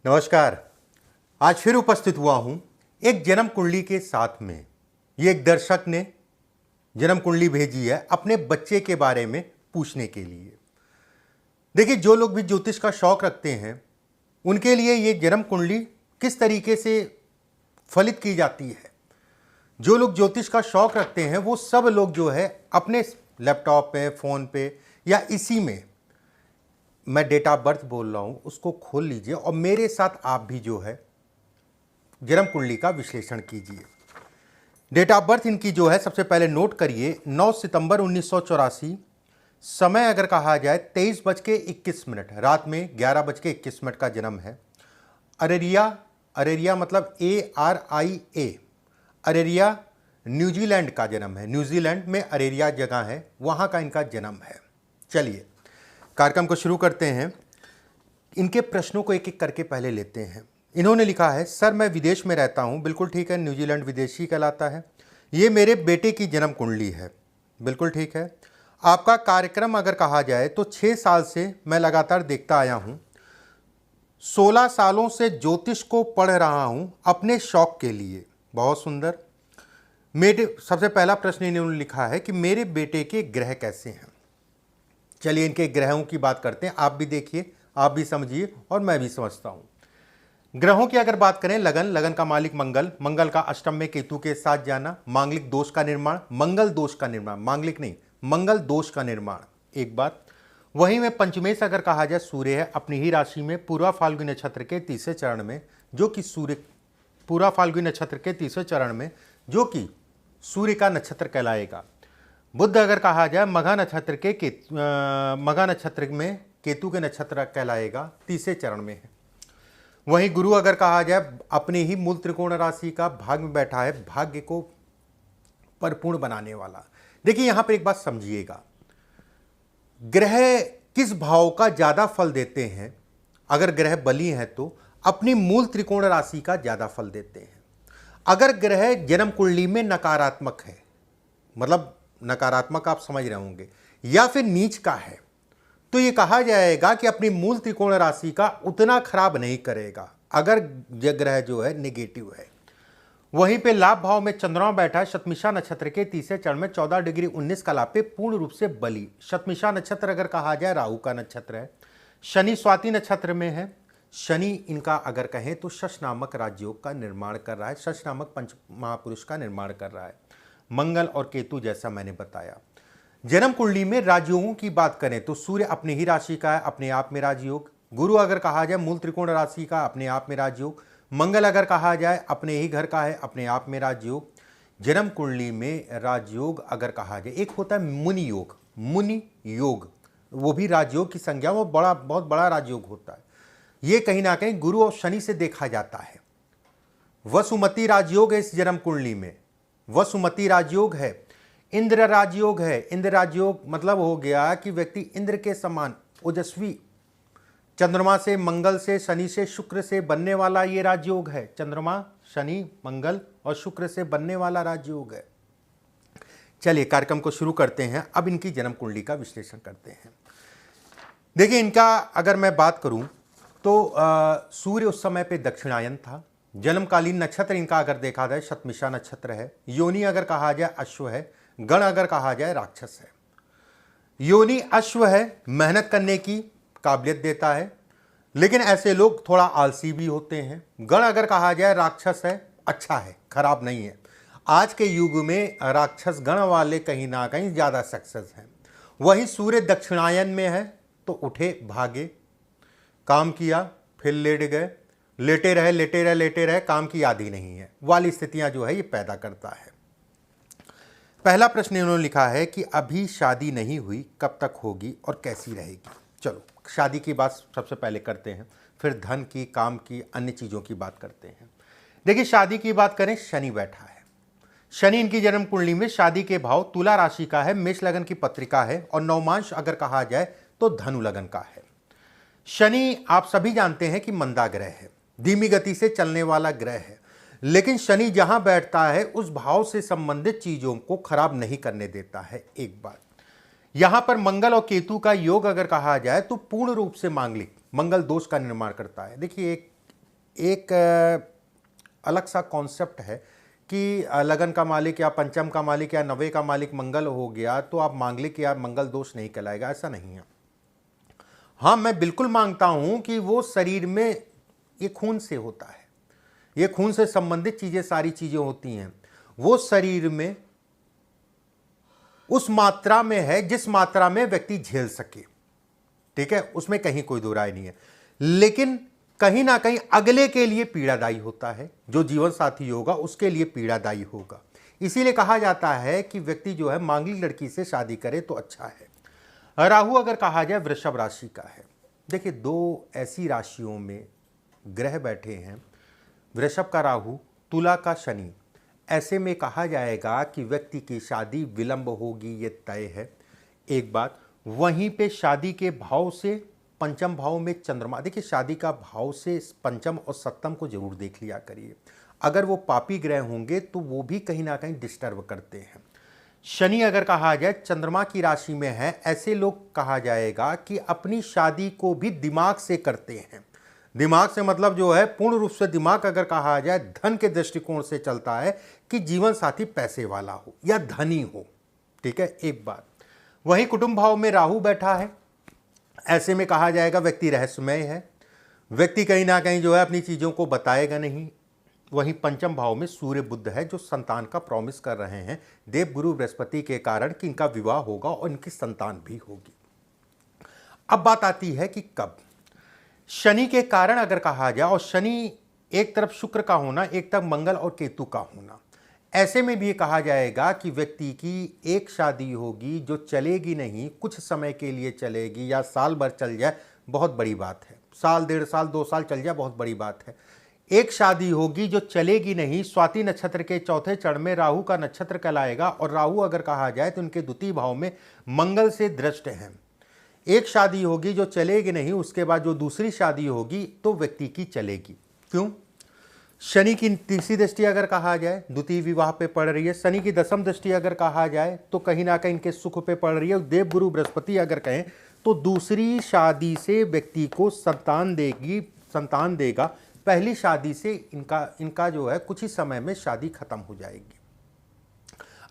नमस्कार। आज फिर उपस्थित हुआ हूं एक जन्म कुंडली के साथ में। ये एक दर्शक ने जन्म कुंडली भेजी है अपने बच्चे के बारे में पूछने के लिए। देखिए, जो लोग भी ज्योतिष का शौक रखते हैं उनके लिए ये जन्म कुंडली किस तरीके से फलित की जाती है। जो लोग ज्योतिष का शौक रखते हैं वो सब लोग जो है अपने लैपटॉप पे, फ़ोन पे या इसी में मैं डेट ऑफ बर्थ बोल रहा हूं, उसको खोल लीजिए और मेरे साथ आप भी जो है जन्म कुंडली का विश्लेषण कीजिए। डेट ऑफ बर्थ इनकी जो है सबसे पहले नोट करिए, 9 सितंबर 1984। समय अगर कहा जाए 23:21, रात में 11:21 का जन्म है। अरेरिया, अरेरिया मतलब ARIA, अरेरिया न्यूजीलैंड का जन्म है। न्यूजीलैंड में अरेरिया जगह है, वहाँ का इनका जन्म है। चलिए कार्यक्रम को शुरू करते हैं। इनके प्रश्नों को एक एक करके पहले लेते हैं। इन्होंने लिखा है, सर मैं विदेश में रहता हूँ। बिल्कुल ठीक है, न्यूजीलैंड विदेशी कहलाता है। ये मेरे बेटे की जन्म कुंडली है। बिल्कुल ठीक है। आपका कार्यक्रम अगर कहा जाए तो 6 साल से मैं लगातार देखता आया हूँ। 16 सालों से ज्योतिष को पढ़ रहा हूँ अपने शौक के लिए। बहुत सुंदर। मेरे सबसे पहला प्रश्न इन्होंने लिखा है कि मेरे बेटे के ग्रह कैसे हैं। चलिए इनके ग्रहों की बात करते हैं। आप भी देखिए, आप भी समझिए और मैं भी समझता हूं। ग्रहों की अगर बात करें, लगन, लगन का मालिक मंगल, मंगल का अष्टम में केतु के साथ जाना, मांगलिक दोष का निर्माण, मंगल दोष का निर्माण, मांगलिक नहीं मंगल दोष का निर्माण, एक बात। वहीं में पंचमेश अगर कहा जाए, सूर्य है अपनी ही राशि में पूर्वा फाल्गुनी नक्षत्र के तीसरे चरण में, जो कि सूर्य पूर्वा फाल्गुनी नक्षत्र के तीसरे चरण में जो कि सूर्य का नक्षत्र कहलाएगा। बुध अगर कहा जाए मघा नक्षत्र के मघा नक्षत्र में केतु के नक्षत्र कहलाएगा, तीसरे चरण में है। वहीं गुरु अगर कहा जाए अपने ही मूल त्रिकोण राशि का भाग में बैठा है, भाग्य को परिपूर्ण बनाने वाला। देखिए यहां पर एक बात समझिएगा, ग्रह किस भाव का ज्यादा फल देते हैं। अगर ग्रह बली है तो अपनी मूल त्रिकोण राशि का ज्यादा फल देते हैं। अगर ग्रह जन्म कुंडली में नकारात्मक है, मतलब नकारात्मक आप समझ रहे होंगे, या फिर नीच का है, तो यह कहा जाएगा कि अपनी मूल त्रिकोण राशि का उतना खराब नहीं करेगा अगर ग्रह जो है नेगेटिव है। वहीं पे लाभ भाव में चंद्रमा बैठा है शतमिषा नक्षत्र के तीसरे चरण में 14 डिग्री 19 का लाभ पे पूर्ण रूप से बली। शतमिषा नक्षत्र अगर कहा जाए राहु का नक्षत्र है। शनि स्वाति नक्षत्र में है। शनि इनका अगर कहें तो शश नामक राजयोग का निर्माण कर रहा है, शश नामक पंच महापुरुष का निर्माण कर रहा है। मंगल और केतु जैसा मैंने बताया। जन्म कुंडली में राजयोगों की बात करें तो सूर्य अपनी ही राशि का है, अपने आप में राजयोग। गुरु अगर कहा जाए मूल त्रिकोण राशि का, अपने आप में राजयोग। मंगल अगर कहा जाए अपने ही घर का है, अपने आप में राजयोग। जन्म कुंडली में राजयोग अगर कहा जाए, एक होता है मुनि योग, मुनि योग, वो भी राजयोग की संज्ञा, वो बहुत बड़ा राजयोग होता है। ये कहीं ना कहीं गुरु और शनि से देखा जाता है। वसुमती राजयोग है इस जन्म कुंडली में, वसुमती राजयोग है। इंद्र राजयोग है। इंद्र राजयोग मतलब हो गया कि व्यक्ति इंद्र के समान ओजस्वी, चंद्रमा से, मंगल से, शनि से, शुक्र से बनने वाला ये राजयोग है। चंद्रमा, शनि, मंगल और शुक्र से बनने वाला राजयोग है। चलिए कार्यक्रम को शुरू करते हैं। अब इनकी जन्म कुंडली का विश्लेषण करते हैं। देखिए इनका अगर मैं बात करूं तो सूर्य उस समय पे दक्षिणायन था। जन्मकालीन नक्षत्र इनका अगर देखा जाए शतमिषा नक्षत्र है। योनि अगर कहा जाए अश्व है। गण अगर कहा जाए राक्षस है। योनि अश्व है, मेहनत करने की काबिलियत देता है, लेकिन ऐसे लोग थोड़ा आलसी भी होते हैं। गण अगर कहा जाए राक्षस है, अच्छा है, खराब नहीं है। आज के युग में राक्षस गण वाले कहीं ना कहीं ज्यादा सक्सेस हैं। वही सूर्य दक्षिणायन में है तो उठे भागे, काम किया फिर लेट गए, लेटे रहे लेटे रहे लेटे रहे, काम की याद ही नहीं है वाली स्थितियां जो है ये पैदा करता है। पहला प्रश्न इन्होंने लिखा है कि अभी शादी नहीं हुई, कब तक होगी और कैसी रहेगी। चलो शादी की बात सबसे पहले करते हैं, फिर धन की, काम की, अन्य चीज़ों की बात करते हैं। देखिए शादी की बात करें, शनि बैठा है। शनि इनकी जन्म कुंडली में शादी के भाव तुला राशि का है, मेष लगन की पत्रिका है और नवमांश अगर कहा जाए तो धनु लगन का है। शनि आप सभी जानते हैं कि मंदा ग्रह है, धीमी गति से चलने वाला ग्रह है, लेकिन शनि जहां बैठता है उस भाव से संबंधित चीजों को खराब नहीं करने देता है। एक बात यहां पर मंगल और केतु का योग अगर कहा जाए तो पूर्ण रूप से मांगलिक मंगल दोष का निर्माण करता है। देखिए एक अलग सा कॉन्सेप्ट है कि लगन का मालिक या पंचम का मालिक या नवे का मालिक मंगल हो गया तो आप मांगलिक या मंगल दोष नहीं कहलाएगा, ऐसा नहीं है। हाँ, मैं बिल्कुल मांगता हूं कि वो शरीर में, ये खून से होता है, ये खून से संबंधित चीजें, सारी चीजें होती हैं, वो शरीर में उस मात्रा में है जिस मात्रा में व्यक्ति झेल सके, ठीक है, उसमें कहीं कोई दो राय नहीं है। लेकिन कहीं ना कहीं अगले के लिए पीड़ादायी होता है, जो जीवन साथी होगा उसके लिए पीड़ादायी होगा। इसीलिए कहा जाता है कि व्यक्ति जो है मांगलिक लड़की से शादी करे तो अच्छा है। राहु अगर कहा जाए वृषभ राशि का है। देखिए, दो ऐसी राशियों में ग्रह बैठे हैं, वृषभ का राहु, तुला का शनि। ऐसे में कहा जाएगा कि व्यक्ति की शादी विलंब होगी, ये तय है। एक बात, वहीं पे शादी के भाव से पंचम भाव में चंद्रमा, देखिए शादी का भाव से पंचम और सप्तम को जरूर देख लिया करिए। अगर वो पापी ग्रह होंगे तो वो भी कहीं ना कहीं डिस्टर्ब करते हैं। शनि अगर कहा जाए चंद्रमा की राशि में है, ऐसे लोग कहा जाएगा कि अपनी शादी को भी दिमाग से करते हैं। दिमाग से मतलब जो है पूर्ण रूप से दिमाग अगर कहा जाए धन के दृष्टिकोण से चलता है कि जीवन साथी पैसे वाला हो या धनी हो, ठीक है, एक बात। वहीं कुटुंब भाव में राहु बैठा है, ऐसे में कहा जाएगा व्यक्ति रहस्यमय है, व्यक्ति कहीं ना कहीं जो है अपनी चीज़ों को बताएगा नहीं। वहीं पंचम भाव में सूर्य बुध है, जो संतान का प्रॉमिस कर रहे हैं देव गुरु बृहस्पति के कारण कि इनका विवाह होगा और इनकी संतान भी होगी। अब बात आती है कि कब। शनि के कारण अगर कहा जाए, और शनि एक तरफ शुक्र का होना, एक तरफ मंगल और केतु का होना, ऐसे में भी ये कहा जाएगा कि व्यक्ति की एक शादी होगी जो चलेगी नहीं, कुछ समय के लिए चलेगी या साल भर चल जाए, बहुत बड़ी बात है। साल, 1.5 साल, 2 साल चल जाए, बहुत बड़ी बात है। एक शादी होगी जो चलेगी नहीं, स्वाति नक्षत्र के चौथे चरण में राहु का नक्षत्र कहलाएगा, और राहु अगर कहा जाए तो उनके द्वितीय भाव में मंगल से दृष्ट हैं। एक शादी होगी जो चलेगी नहीं, उसके बाद जो दूसरी शादी होगी तो व्यक्ति की चलेगी। क्यों? शनि की तीसरी दृष्टि अगर कहा जाए द्वितीय विवाह पे पड़ रही है, शनि की दशम दृष्टि अगर कहा जाए तो कहीं ना कहीं इनके सुख पे पड़ रही है। देव गुरु बृहस्पति अगर कहें तो दूसरी शादी से व्यक्ति को संतान देगा। पहली शादी से इनका जो है कुछ ही समय में शादी खत्म हो जाएगी।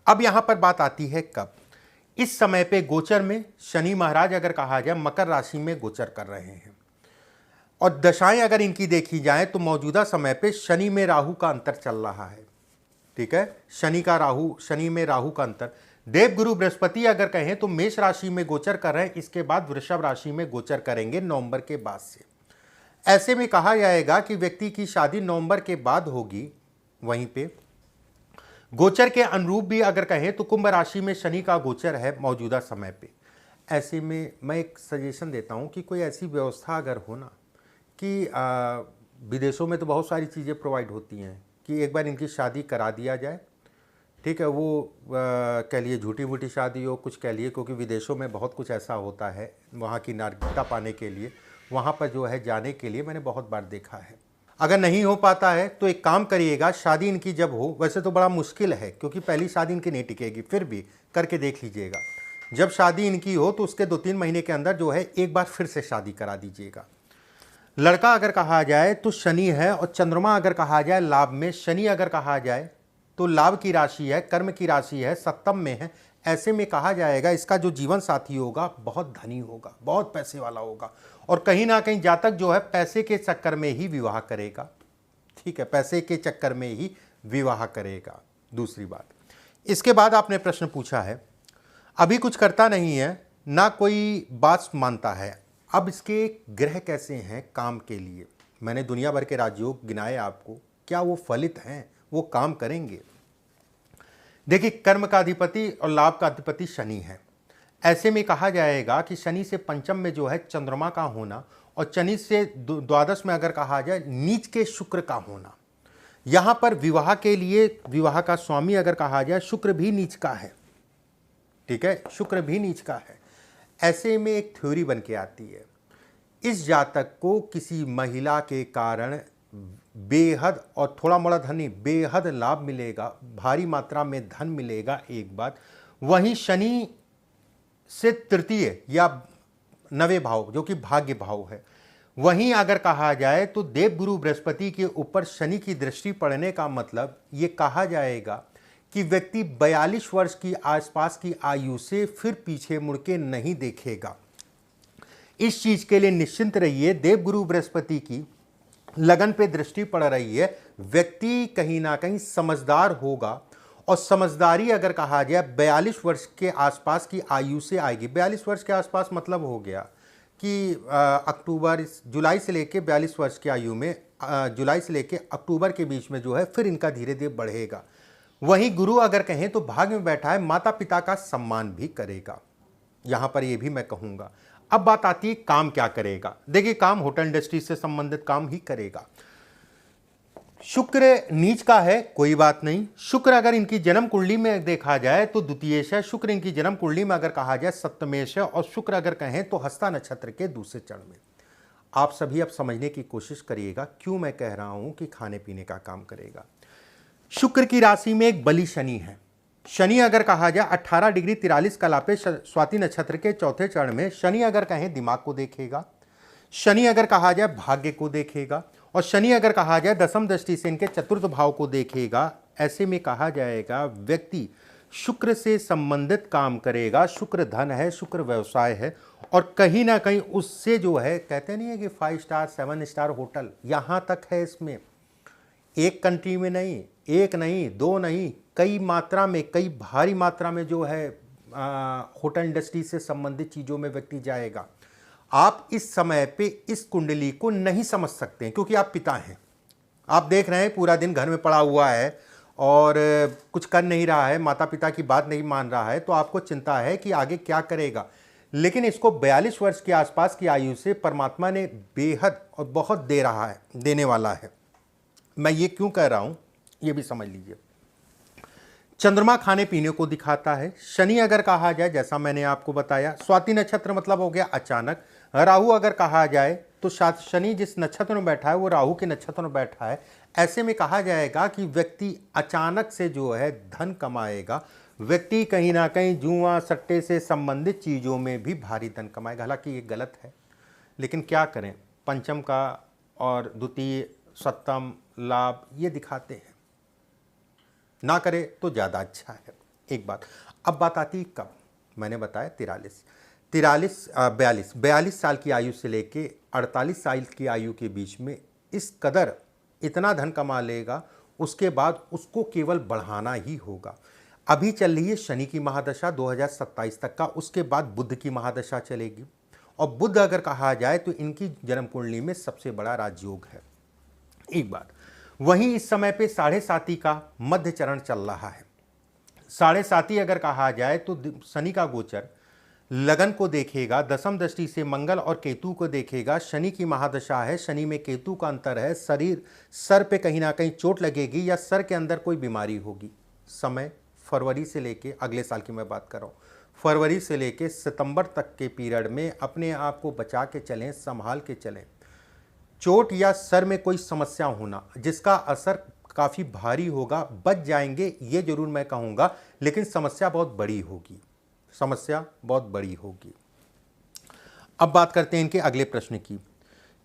अब यहां पर बात आती है कब। इस समय पे गोचर में शनि महाराज अगर कहा जाए मकर राशि में गोचर कर रहे हैं, और दशाएं अगर इनकी देखी जाए तो मौजूदा समय पे शनि में राहु का अंतर चल रहा है, ठीक है, शनि में राहु का अंतर। देव गुरु बृहस्पति अगर कहें तो मेष राशि में गोचर कर रहे हैं, इसके बाद वृषभ राशि में गोचर करेंगे नवंबर के बाद से। ऐसे में कहा जाएगा कि व्यक्ति की शादी नवंबर के बाद होगी। वहीं पे गोचर के अनुरूप भी अगर कहें तो कुंभ राशि में शनि का गोचर है मौजूदा समय पे। ऐसे में मैं एक सजेशन देता हूं कि कोई ऐसी व्यवस्था अगर हो ना कि विदेशों में तो बहुत सारी चीज़ें प्रोवाइड होती हैं कि एक बार इनकी शादी करा दिया जाए, ठीक है, वो कह लिए झूठी वूठी शादी हो, कुछ कह लिए, क्योंकि विदेशों में बहुत कुछ ऐसा होता है। वहाँ की नागरिकता पाने के लिए, वहाँ पर जो है जाने के लिए मैंने बहुत बार देखा है। अगर नहीं हो पाता है तो एक काम करिएगा, शादी इनकी जब हो, वैसे तो बड़ा मुश्किल है क्योंकि पहली शादी इनकी नहीं टिकेगी, फिर भी करके देख लीजिएगा। जब शादी इनकी हो तो उसके 2-3 महीने के अंदर जो है एक बार फिर से शादी करा दीजिएगा। लड़का अगर कहा जाए तो शनि है, और चंद्रमा अगर कहा जाए लाभ में, शनि अगर कहा जाए तो लाभ की राशि है, कर्म की राशि है, सप्तम में है। ऐसे में कहा जाएगा इसका जो जीवन साथी होगा बहुत धनी होगा, बहुत पैसे वाला होगा, और कहीं ना कहीं जातक जो है पैसे के चक्कर में ही विवाह करेगा, ठीक है, पैसे के चक्कर में ही विवाह करेगा। दूसरी बात, इसके बाद आपने प्रश्न पूछा है अभी कुछ करता नहीं है, ना कोई बात मानता है, अब इसके ग्रह कैसे हैं काम के लिए। मैंने दुनिया भर के राजयोग गिनाए आपको, क्या वो फलित हैं, वो काम करेंगे। देखिए, कर्म का अधिपति और लाभ का अधिपति शनि है। ऐसे में कहा जाएगा कि शनि से पंचम में जो है चंद्रमा का होना, और शनि से द्वादश में अगर कहा जाए नीच के शुक्र का होना। यहां पर विवाह के लिए, विवाह का स्वामी अगर कहा जाए शुक्र भी नीच का है, ठीक है, शुक्र भी नीच का है। ऐसे में एक थ्योरी बन के आती है, इस जातक को किसी महिला के कारण बेहद, और थोड़ा मोड़ा धन नहीं, बेहद लाभ मिलेगा, भारी मात्रा में धन मिलेगा, एक बात। वहीं शनि से तृतीय या नवे भाव जो कि भाग्य भाव है, वहीं अगर कहा जाए तो देवगुरु बृहस्पति के ऊपर शनि की दृष्टि पड़ने का मतलब ये कहा जाएगा कि व्यक्ति 42 वर्ष की आसपास की आयु से फिर पीछे मुड़ के नहीं देखेगा। इस चीज के लिए निश्चिंत रहिए, देवगुरु बृहस्पति की लगन पे दृष्टि पड़ रही है, व्यक्ति कहीं ना कहीं समझदार होगा। और समझदारी अगर कहा जाए 42 वर्ष के आसपास की आयु से आएगी। 42 वर्ष के आसपास मतलब हो गया कि अक्टूबर जुलाई से लेके 42 वर्ष की आयु में जुलाई से लेके अक्टूबर के बीच में जो है फिर इनका धीरे धीरे बढ़ेगा। वहीं गुरु अगर कहें तो भाग में बैठा है, माता पिता का सम्मान भी करेगा, यहां पर ये भी मैं कहूंगा। अब बात आती है काम क्या करेगा। देखिए, काम होटल इंडस्ट्री से संबंधित काम ही करेगा। शुक्र नीच का है, कोई बात नहीं। शुक्र अगर इनकी जन्म कुंडली में देखा जाए तो द्वितीयेश है। शुक्र इनकी जन्म कुंडली में अगर कहा जाए सप्तमेश है। और शुक्र अगर कहें तो हस्ता नक्षत्र के दूसरे चरण में। आप सभी अब समझने की कोशिश करिएगा क्यों मैं कह रहा हूं कि खाने पीने का काम करेगा। शुक्र की राशि में एक बली शनि है। शनि अगर कहा जाए 18 डिग्री 43 कला पे स्वाति नक्षत्र के चौथे चरण में। शनि अगर कहें दिमाग को देखेगा, शनि अगर कहा जाए भाग्य को देखेगा, और शनि अगर कहा जाए दसम दृष्टि से इनके चतुर्थ भाव को देखेगा। ऐसे में कहा जाएगा व्यक्ति शुक्र से संबंधित काम करेगा। शुक्र धन है, शुक्र व्यवसाय है, और कहीं ना कहीं उससे जो है, कहते नहीं है कि 5 स्टार 7 स्टार होटल यहां तक है। इसमें एक कंट्री में नहीं, एक नहीं, दो नहीं, कई मात्रा में, कई भारी मात्रा में जो है होटल इंडस्ट्री से संबंधित चीज़ों में व्यक्ति जाएगा। आप इस समय पे इस कुंडली को नहीं समझ सकते हैं क्योंकि आप पिता हैं। आप देख रहे हैं पूरा दिन घर में पड़ा हुआ है और कुछ कर नहीं रहा है, माता पिता की बात नहीं मान रहा है, तो आपको चिंता है कि आगे क्या करेगा। लेकिन इसको 42 वर्ष के आसपास की आयु से परमात्मा ने बेहद और बहुत दे रहा है, देने वाला है। मैं ये क्यों कह रहा हूं ये भी समझ लीजिए। चंद्रमा खाने पीने को दिखाता है। शनि अगर कहा जाए, जैसा मैंने आपको बताया, स्वाति नक्षत्र मतलब हो गया अचानक। राहु अगर कहा जाए तो शनि जिस नक्षत्र में बैठा है वो राहु के नक्षत्र में बैठा है। ऐसे में कहा जाएगा कि व्यक्ति अचानक से जो है धन कमाएगा। व्यक्ति कहीं ना कहीं जुआ सट्टे से संबंधित चीज़ों में भी भारी धन कमाएगा। हालांकि ये गलत है, लेकिन क्या करें, पंचम का और द्वितीय सप्तम लाभ ये दिखाते हैं, ना करे तो ज़्यादा अच्छा है। एक बात, अब बात आती है कब। मैंने बताया 42 साल की आयु से लेके 48 साल की आयु के बीच में इस कदर इतना धन कमा लेगा। उसके बाद उसको केवल बढ़ाना ही होगा। अभी चल रही है शनि की महादशा 2027 तक का, उसके बाद बुध की महादशा चलेगी। और बुध अगर कहा जाए तो इनकी जन्म कुंडली में सबसे बड़ा राजयोग है। एक बात, वहीं इस समय पे 7.5 का मध्य चरण चल रहा है। 7.5 अगर कहा जाए तो शनि का गोचर लगन को देखेगा, दसम दृष्टि से मंगल और केतु को देखेगा। शनि की महादशा है, शनि में केतु का अंतर है। सर पे कहीं ना कहीं चोट लगेगी या सर के अंदर कोई बीमारी होगी। समय फरवरी से लेके, अगले साल की मैं बात कर रहा हूँ, फरवरी से लेके सितंबर तक के पीरियड में अपने आप को बचा के चलें, संभाल के चलें। चोट या सर में कोई समस्या होना जिसका असर काफ़ी भारी होगा, बच जाएंगे ये जरूर मैं कहूँगा, लेकिन समस्या बहुत बड़ी होगी, समस्या बहुत बड़ी होगी। अब बात करते हैं इनके अगले प्रश्न की।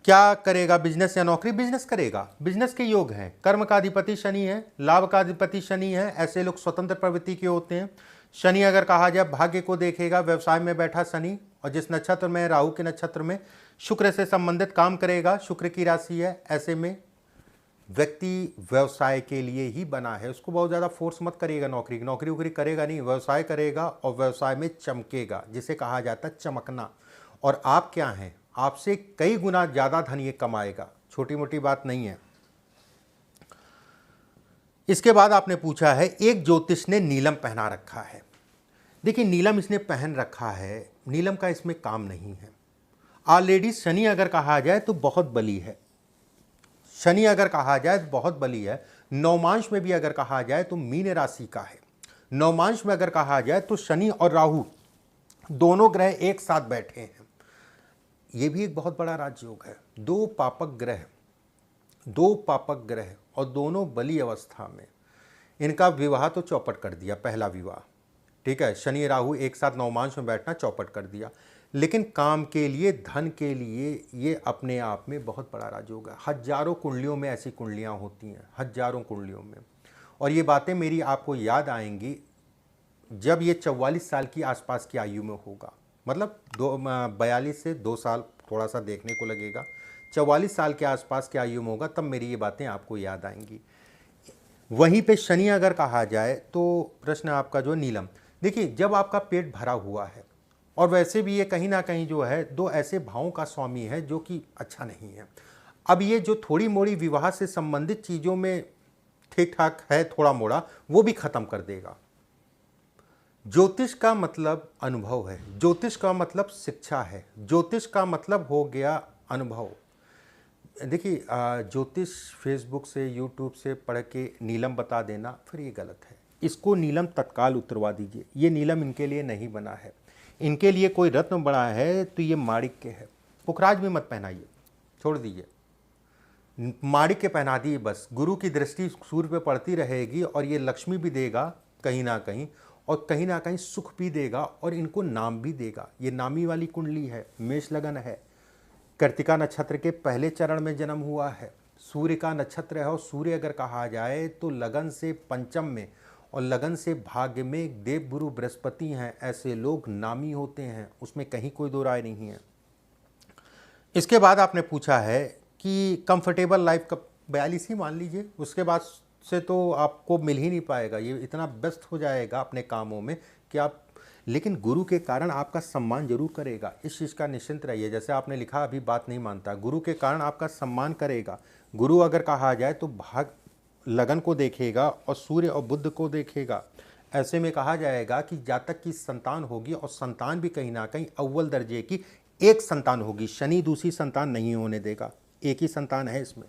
क्या करेगा, बिजनेस या नौकरी? बिजनेस करेगा। बिजनेस के योग हैं, कर्म का अधिपति शनि है, लाभ का अधिपति शनि है। ऐसे लोग स्वतंत्र प्रवृत्ति के होते हैं। शनि अगर कहा जाए भाग्य को देखेगा, व्यवसाय में बैठा शनि, और जिस नक्षत्र में, राहु के नक्षत्र में, शुक्र से संबंधित काम करेगा। शुक्र की राशि है। ऐसे में व्यक्ति व्यवसाय के लिए ही बना है, उसको बहुत ज़्यादा फोर्स मत करिएगा। नौकरी वोकरी करेगा नहीं, व्यवसाय करेगा और व्यवसाय में चमकेगा, जिसे कहा जाता है चमकना। और आप क्या हैं, आपसे कई गुना ज़्यादा धन ये कमाएगा, छोटी मोटी बात नहीं है। इसके बाद आपने पूछा है, एक ज्योतिष ने नीलम पहना रखा है। देखिए, नीलम इसने पहन रखा है, नीलम का इसमें काम नहीं है। ऑलरेडी शनि अगर कहा जाए तो बहुत बली है, शनि अगर कहा जाए तो बहुत बली है। नवमांश में भी अगर कहा जाए तो मीन राशि का है। नवमांश में अगर कहा जाए तो शनि और राहु दोनों ग्रह एक साथ बैठे हैं। ये भी एक बहुत बड़ा राजयोग है। दो पापक ग्रह और दोनों बली अवस्था में, इनका विवाह तो चौपट कर दिया, पहला विवाह, ठीक है। शनि राहु एक साथ नवमांश में बैठना चौपट कर दिया। लेकिन काम के लिए, धन के लिए ये अपने आप में बहुत बड़ा राजयोग है। हजारों कुंडलियों में ऐसी कुंडलियाँ होती हैं, हजारों कुंडलियों में। और ये बातें मेरी आपको याद आएंगी जब ये 44 साल की आसपास की आयु में होगा, मतलब 42 से 2 साल थोड़ा सा देखने को लगेगा, 44 साल के आसपास की आयु में होगा, तब मेरी ये बातें आपको याद आएंगी। वहीं पे शनि अगर कहा जाए तो प्रश्न आपका जो नीलम, देखिए जब आपका पेट भरा हुआ है और वैसे भी ये कहीं ना कहीं जो है दो ऐसे भावों का स्वामी है जो कि अच्छा नहीं है। अब ये जो थोड़ी मोड़ी विवाह से संबंधित चीज़ों में ठीक ठाक है थोड़ा मोड़ा, वो भी ख़त्म कर देगा। ज्योतिष का मतलब अनुभव है, ज्योतिष का मतलब शिक्षा है, ज्योतिष का मतलब हो गया अनुभव। देखिए ज्योतिष फेसबुक से, यूट्यूब से पढ़ के नीलम बता देना फिर ये गलत है। इसको नीलम तत्काल उतरवा दीजिए। ये नीलम इनके लिए नहीं बना है, इनके लिए कोई रत्न बना है तो ये माणिक के है। पुखराज भी मत पहनाइए, छोड़ दीजिए, माणिक के पहना दिए बस। गुरु की दृष्टि सूर्य पे पड़ती रहेगी और ये लक्ष्मी भी देगा कहीं ना कहीं, और कहीं ना कहीं सुख भी देगा और इनको नाम भी देगा। ये नामी वाली कुंडली है, मेष लगन है, कृतिका नक्षत्र के पहले चरण में जन्म हुआ है, सूर्य का नक्षत्र है। और सूर्य अगर कहा जाए तो लगन से पंचम में और लगन से भाग्य में देवगुरु बृहस्पति हैं। ऐसे लोग नामी होते हैं, उसमें कहीं कोई दो राय नहीं है। इसके बाद आपने पूछा है कि कंफर्टेबल लाइफ का 42 ही मान लीजिए, उसके बाद से तो आपको मिल ही नहीं पाएगा। ये इतना व्यस्त हो जाएगा अपने कामों में कि आप, लेकिन गुरु के कारण आपका सम्मान जरूर करेगा, इस चीज़ का निश्चिंत रहिए। जैसे आपने लिखा अभी बात नहीं मानता, गुरु के कारण आपका सम्मान करेगा। गुरु अगर कहा जाए तो भाग लगन को देखेगा और सूर्य और बुध को देखेगा। ऐसे में कहा जाएगा कि जातक की संतान होगी और संतान भी कहीं ना कहीं अव्वल दर्जे की एक संतान होगी। शनि दूसरी संतान नहीं होने देगा, एक ही संतान है इसमें,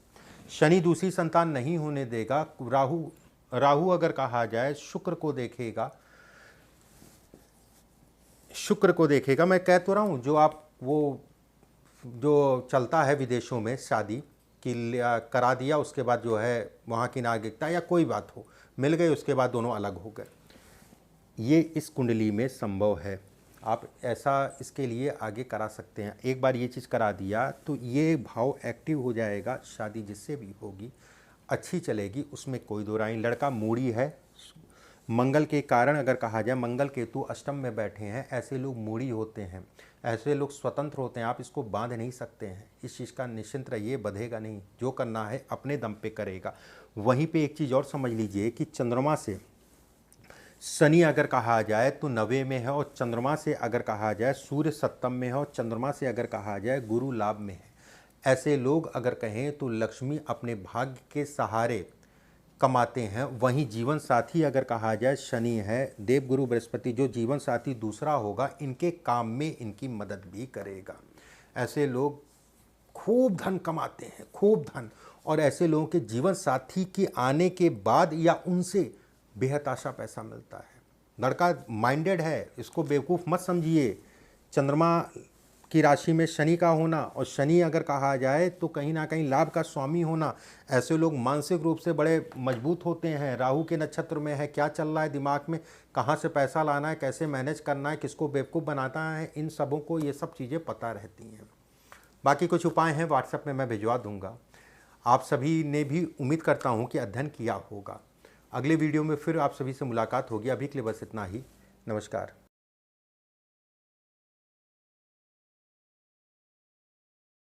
शनि दूसरी संतान नहीं होने देगा। राहु अगर कहा जाए शुक्र को देखेगा, शुक्र को देखेगा। मैं कह तो रहा हूँ जो आप वो जो चलता है विदेशों में शादी कि करा दिया, उसके बाद जो है वहाँ की नागरिकता या कोई बात हो, मिल गए, उसके बाद दोनों अलग हो गए, ये इस कुंडली में संभव है। आप ऐसा इसके लिए आगे करा सकते हैं। एक बार ये चीज़ करा दिया तो ये भाव एक्टिव हो जाएगा, शादी जिससे भी होगी अच्छी चलेगी, उसमें कोई दो राय। लड़का मूड़ी है, मंगल के कारण अगर कहा जाए, मंगल केतु अष्टम में बैठे हैं, ऐसे लोग मूड़ी होते हैं, ऐसे लोग स्वतंत्र होते हैं, आप इसको बांध नहीं सकते हैं। इस चीज़ का निश्चिंत रहिए, बंधेगा नहीं, जो करना है अपने दम पे करेगा। वहीं पे एक चीज़ और समझ लीजिए कि चंद्रमा से शनि अगर कहा जाए तो 90 में है, और चंद्रमा से अगर कहा जाए सूर्य सप्तम में है, और चंद्रमा से अगर कहा जाए गुरु लाभ में है। ऐसे लोग अगर कहें तो लक्ष्मी अपने भाग्य के सहारे कमाते हैं। वहीं जीवन साथी अगर कहा जाए शनि है, देवगुरु बृहस्पति जो जीवन साथी दूसरा होगा, इनके काम में इनकी मदद भी करेगा। ऐसे लोग खूब धन कमाते हैं, खूब धन, और ऐसे लोगों के जीवन साथी के आने के बाद या उनसे बेहद आशा पैसा मिलता है। लड़का माइंडेड है, इसको बेवकूफ़ मत समझिए। चंद्रमा की राशि में शनि का होना, और शनि अगर कहा जाए तो कहीं ना कहीं लाभ का स्वामी होना, ऐसे लोग मानसिक रूप से बड़े मजबूत होते हैं। राहु के नक्षत्र में है, क्या चल रहा है दिमाग में, कहाँ से पैसा लाना है, कैसे मैनेज करना है, किसको बेवकूफ़ बनाना है, इन सबों को ये सब चीज़ें पता रहती हैं। बाकी कुछ उपाय हैं व्हाट्सएप में मैं भिजवा दूंगा। आप सभी ने भी उम्मीद करता हूँ कि अध्ययन किया होगा। अगले वीडियो में फिर आप सभी से मुलाकात होगी। अभी के लिए बस इतना ही, नमस्कार।